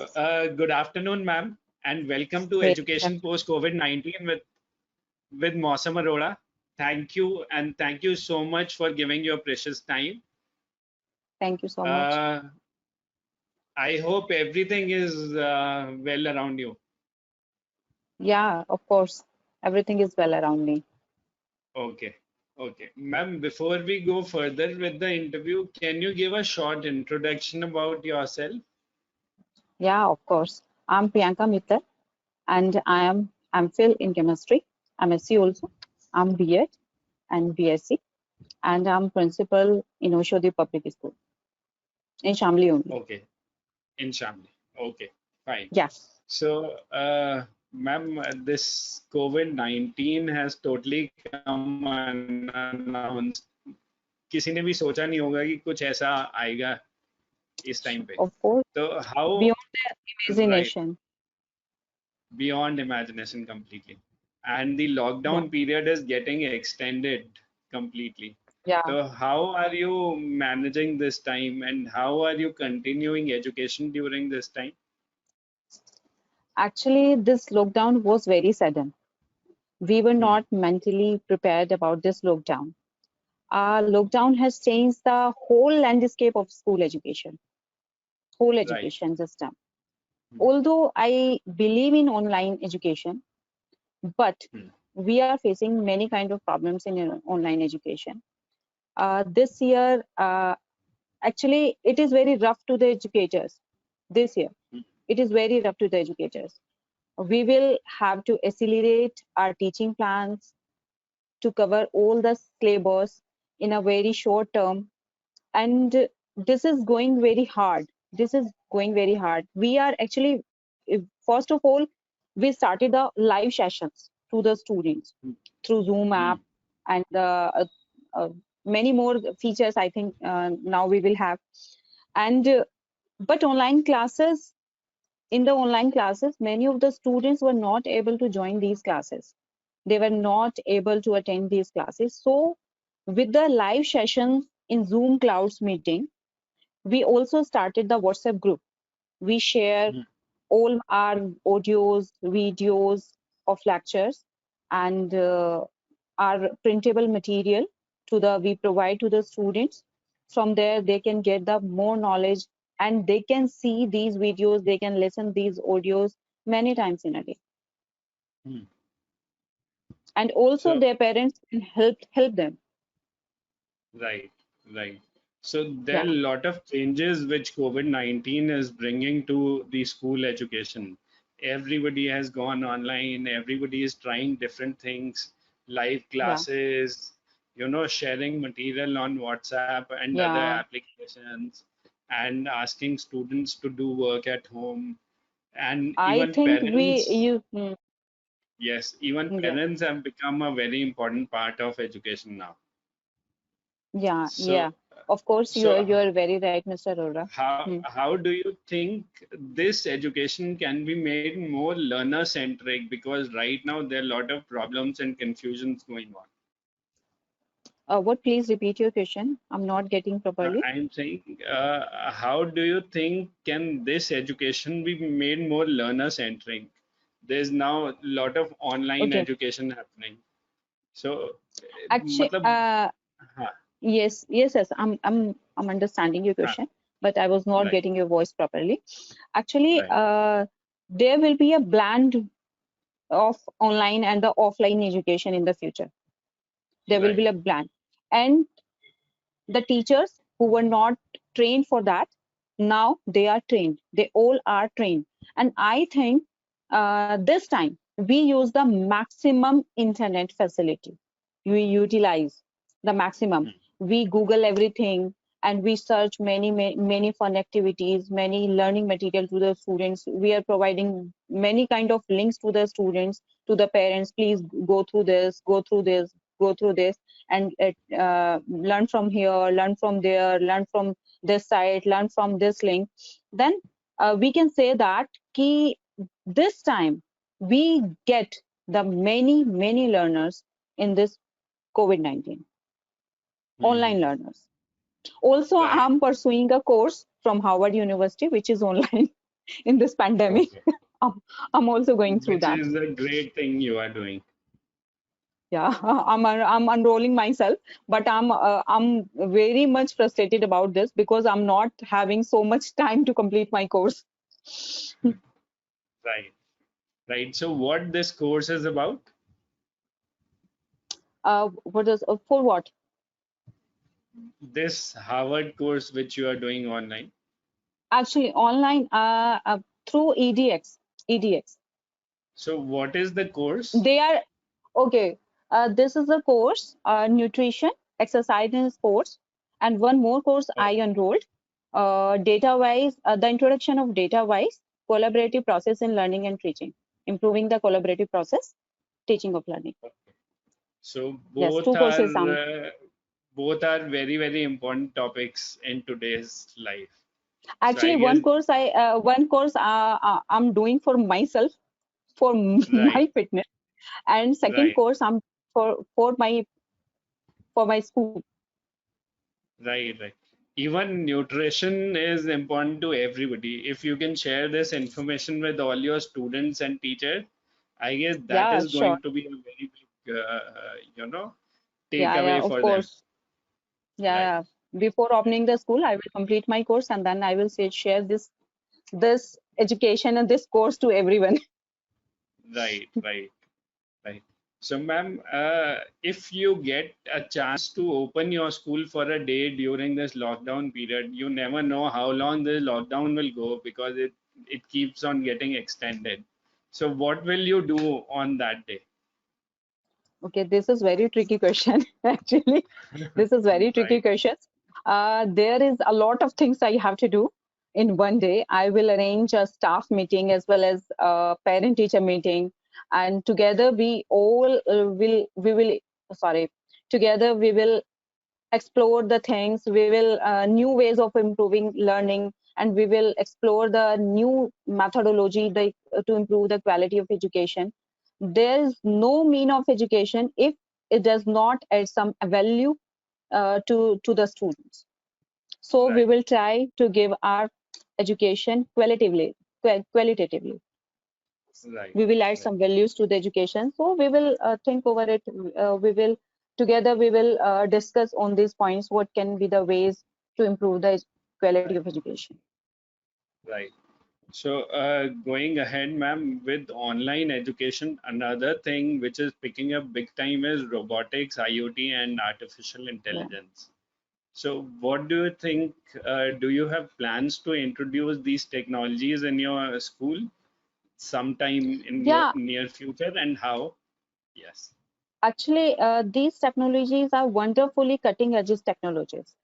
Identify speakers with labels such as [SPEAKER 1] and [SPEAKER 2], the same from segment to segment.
[SPEAKER 1] Good afternoon, ma'am, and welcome to
[SPEAKER 2] Very
[SPEAKER 1] Education
[SPEAKER 2] good.
[SPEAKER 1] Post COVID-19 with Mausam Arora. Thank you, and thank you so much for giving your precious time.
[SPEAKER 2] Thank you so much.
[SPEAKER 1] Uh, I hope everything is well around you.
[SPEAKER 2] Yeah, of course. Everything is well around me.
[SPEAKER 1] Okay, okay. Ma'am, before we go further with the interview, can you give a short introduction about yourself?
[SPEAKER 2] Yeah, of course. I'm Priyanka Mittal and I am MPhil in chemistry. MSc also. I'm B.Ed and BSc and I'm principal in Oshodi Public School in Shamli only.
[SPEAKER 1] Okay, in Shamli. Okay, fine.
[SPEAKER 2] Yeah.
[SPEAKER 1] So, ma'am, this COVID-19 has totally come unannounced. किसी ने भी सोचा नहीं होगा कि कुछ ऐसा आएगा इस टाइम पे.
[SPEAKER 2] Of course,
[SPEAKER 1] तो how,
[SPEAKER 2] beyond the
[SPEAKER 1] right,
[SPEAKER 2] imagination.
[SPEAKER 1] beyond imagination completely. And the
[SPEAKER 2] Yeah.
[SPEAKER 1] lockdown period is getting extended completely.
[SPEAKER 2] Yeah.
[SPEAKER 1] So how are you managing this time and how are you continuing education during this time?
[SPEAKER 2] Actually, this lockdown was very sudden. We were
[SPEAKER 1] Hmm.
[SPEAKER 2] not mentally prepared about this lockdown. Lockdown has changed the whole landscape of school education, whole
[SPEAKER 1] Right.
[SPEAKER 2] education system.
[SPEAKER 1] Hmm.
[SPEAKER 2] Although I believe in online education, but
[SPEAKER 1] Hmm.
[SPEAKER 2] we are facing many kind of problems in online education. This year, actually, it is very rough to the educators. This year,
[SPEAKER 1] Hmm.
[SPEAKER 2] it is very rough to the educators. We will have to accelerate our teaching plans to cover all the syllabus in a very short term, and this is going very hard. This is going very hard. We are actually, first of all, we started the live sessions to the students
[SPEAKER 1] Hmm.
[SPEAKER 2] through Zoom
[SPEAKER 1] Hmm.
[SPEAKER 2] app and uh, many more features. I think now we will have, and but online classes, in the online classes, many of the students were not able to join these classes. They were not able to attend these classes. So with the live sessions in Zoom Clouds meeting, we also started the WhatsApp group. We share
[SPEAKER 1] Hmm.
[SPEAKER 2] all our audios, videos of lectures, and our printable material we provide to the students. From there, they can get the more knowledge and they can see these videos, they can listen these audios many times in a day.
[SPEAKER 1] Hmm.
[SPEAKER 2] And also
[SPEAKER 1] So,
[SPEAKER 2] their parents can help them.
[SPEAKER 1] right, right. So there are
[SPEAKER 2] Yeah,
[SPEAKER 1] a lot of changes which COVID-19 is bringing to the school education. Everybody has gone online, everybody is trying different things, live
[SPEAKER 2] yeah,
[SPEAKER 1] classes, sharing material on WhatsApp and other
[SPEAKER 2] yeah.
[SPEAKER 1] applications, and asking students to do work at home. And
[SPEAKER 2] I
[SPEAKER 1] even
[SPEAKER 2] think
[SPEAKER 1] parents,
[SPEAKER 2] mm,
[SPEAKER 1] yes, even
[SPEAKER 2] yeah.
[SPEAKER 1] parents have become a very important part of education now.
[SPEAKER 2] Yeah,
[SPEAKER 1] So,
[SPEAKER 2] yeah. Of course,
[SPEAKER 1] so
[SPEAKER 2] you're very right, Mr. Arora. Hmm.
[SPEAKER 1] how do you think this education can be made more learner centric? Because right now there are a lot of problems and confusions going on.
[SPEAKER 2] What? Please repeat your question. I'm not getting properly.
[SPEAKER 1] I'm saying, how do you think can this education be made more learner centric? There's now a lot of online
[SPEAKER 2] Okay.
[SPEAKER 1] education happening. So,
[SPEAKER 2] Actually,
[SPEAKER 1] matlab, हाँ,
[SPEAKER 2] yes. I'm understanding your
[SPEAKER 1] हाँ,
[SPEAKER 2] question, but I was not
[SPEAKER 1] right,
[SPEAKER 2] getting your voice properly. Actually,
[SPEAKER 1] right,
[SPEAKER 2] there will be a blend of online and the offline education in the future. There will be
[SPEAKER 1] right.
[SPEAKER 2] a blend, and the teachers who were not trained for that, now they are trained. They all are trained, and I think this time we use the maximum internet facility. We utilize the maximum.
[SPEAKER 1] Hmm.
[SPEAKER 2] We Google everything and we search many fun activities, many learning material to the students. We are providing many kind of links to the students, to the parents. Please go through this, go through this, go through this, and learn from here, learn from there, learn from this site, learn from this link. Then we can say that key, this time we get the many learners in this COVID-19, online
[SPEAKER 1] Hmm.
[SPEAKER 2] learners. Also,
[SPEAKER 1] Right.
[SPEAKER 2] I'm pursuing a course from Harvard University, which is online. in this pandemic.
[SPEAKER 1] Okay.
[SPEAKER 2] I'm also going through
[SPEAKER 1] Which
[SPEAKER 2] that.
[SPEAKER 1] is a great thing you are doing.
[SPEAKER 2] Yeah, I'm unrolling myself, but I'm very much frustrated about this because I'm not having so much time to complete my course.
[SPEAKER 1] Right. Right. So what this course is about?
[SPEAKER 2] What is for what?
[SPEAKER 1] This Harvard course which you are doing online.
[SPEAKER 2] Actually, online through EDX. EDX.
[SPEAKER 1] So what is the course?
[SPEAKER 2] They are okay. This is a course, nutrition, exercise and sports, and one more course I enrolled. Data-wise, the introduction of data-wise, collaborative process in learning and teaching, improving the collaborative process, teaching of learning.
[SPEAKER 1] So
[SPEAKER 2] Yes, two courses.
[SPEAKER 1] both are very, very important topics in today's life. So I
[SPEAKER 2] Actually,
[SPEAKER 1] guess
[SPEAKER 2] one course I'm doing for myself, for
[SPEAKER 1] right,
[SPEAKER 2] my fitness, and second
[SPEAKER 1] right,
[SPEAKER 2] course I'm for my school.
[SPEAKER 1] right. Even nutrition is important to everybody. If you can share this information with all your students and teachers, I guess that
[SPEAKER 2] Yeah,
[SPEAKER 1] is
[SPEAKER 2] sure.
[SPEAKER 1] going to be a very big,
[SPEAKER 2] Yeah,
[SPEAKER 1] takeaway
[SPEAKER 2] of
[SPEAKER 1] for them.
[SPEAKER 2] course. Yeah,
[SPEAKER 1] Right,
[SPEAKER 2] yeah. Before opening the school, I will complete my course and then I will share this education and this course to everyone.
[SPEAKER 1] right. Right. So, ma'am, if you get a chance to open your school for a day during this lockdown period, you never know how long the lockdown will go because it keeps on getting extended. So, what will you do on that day?
[SPEAKER 2] Okay, this is very tricky question. Actually, this is very tricky
[SPEAKER 1] Right,
[SPEAKER 2] question. There is a lot of things I have to do in one day. I will arrange a staff meeting as well as a parent-teacher meeting, and together we all will sorry, together we will explore the things. We will new ways of improving learning, and we will explore the new methodology to improve the quality of education. There is no mean of education if it does not add some value to the students. So we
[SPEAKER 1] right,
[SPEAKER 2] will try to give our education qualitatively.
[SPEAKER 1] right,
[SPEAKER 2] We will add
[SPEAKER 1] right,
[SPEAKER 2] some values to the education. So we will think over it. We will together we will discuss on these points. What can be the ways to improve the quality of education?
[SPEAKER 1] right. So, going ahead, ma'am, with online education, another thing which is picking up big time is robotics, IoT, and artificial
[SPEAKER 2] Yeah,
[SPEAKER 1] intelligence. So, what do you think? Do you have plans to introduce these technologies in your school sometime in
[SPEAKER 2] yeah.
[SPEAKER 1] near future, and how? Yes.
[SPEAKER 2] Actually, these technologies are wonderfully cutting edge technologies.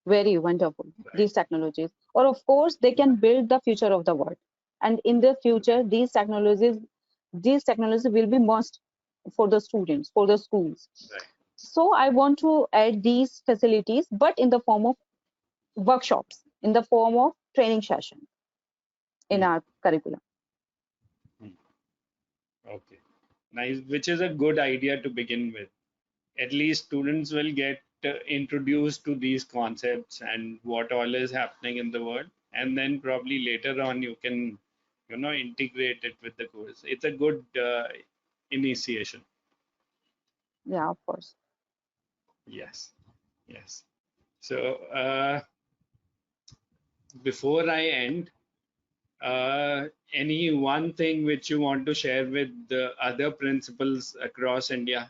[SPEAKER 2] Very wonderful.
[SPEAKER 1] Right.
[SPEAKER 2] These technologies, or of course, they can build the future of the world. And in the future, these technologies will be must for the students, for the schools.
[SPEAKER 1] Right.
[SPEAKER 2] So I want to add these facilities, but in the form of workshops, in the form of training session in
[SPEAKER 1] Hmm.
[SPEAKER 2] our curriculum.
[SPEAKER 1] Hmm. Okay. Nice. Which is a good idea to begin with. At least students will get introduced to these concepts and what all is happening in the world, and then probably later on you can, integrate it with the course. It's a good initiation.
[SPEAKER 2] Yeah, of course.
[SPEAKER 1] Yes, yes. So before I end, any one thing which you want to share with the other principals across India?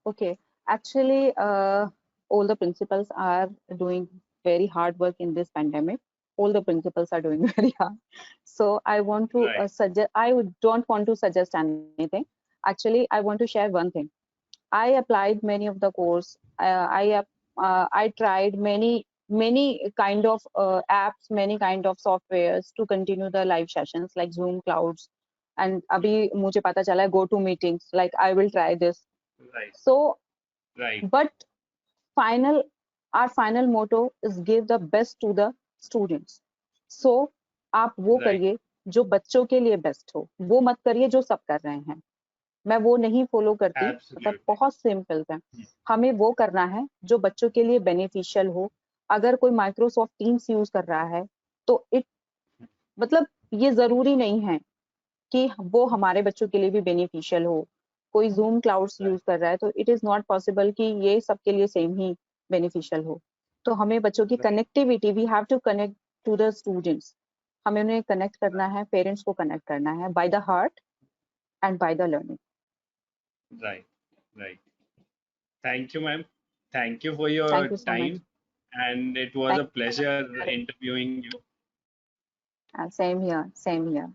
[SPEAKER 2] Okay. Actually, all the principals are doing very hard work in this pandemic. All the principals are doing very hard. So I want to
[SPEAKER 1] Right,
[SPEAKER 2] suggest. Don't want to suggest anything. Actually, I want to share one thing. I applied many of the course. I tried many kind of apps, many kind of softwares to continue the live sessions like Zoom, Clouds, and अभी मुझे पता चला है go to meetings. Like I will try this.
[SPEAKER 1] right,
[SPEAKER 2] So,
[SPEAKER 1] right,
[SPEAKER 2] but final our final motto is give the best to the students. So आप वो
[SPEAKER 1] right.
[SPEAKER 2] करिए जो बच्चों के लिए बेस्ट हो, वो मत करिए जो सब कर रहे हैं. मैं वो नहीं फॉलो करती. मतलब
[SPEAKER 1] Absolutely.
[SPEAKER 2] बहुत सिंपल है. हमें वो करना है जो बच्चों के लिए बेनिफिशियल हो. अगर कोई माइक्रोसॉफ्ट टीम्स यूज कर रहा है तो मतलब ये जरूरी नहीं है कि वो हमारे बच्चों के लिए भी बेनिफिशियल हो। कोई जूम क्लाउड्स यूज कर रहा है तो इट इज नॉट पॉसिबल कि ये सबके लिए सेम ही बेनिफिशियल हो। तो हमें बच्चों की
[SPEAKER 1] Right.
[SPEAKER 2] Connectivity, we have to connect to the students, हमें उन्हें कनेक्ट करना है, पेरेंट्स को कनेक्ट करना है by the heart and by the learning.
[SPEAKER 1] Right. Right. Thank you, ma'am. Thank you for your
[SPEAKER 2] thank you so much.
[SPEAKER 1] time, and it was
[SPEAKER 2] thank
[SPEAKER 1] a pleasure interviewing you.
[SPEAKER 2] Same here, same here.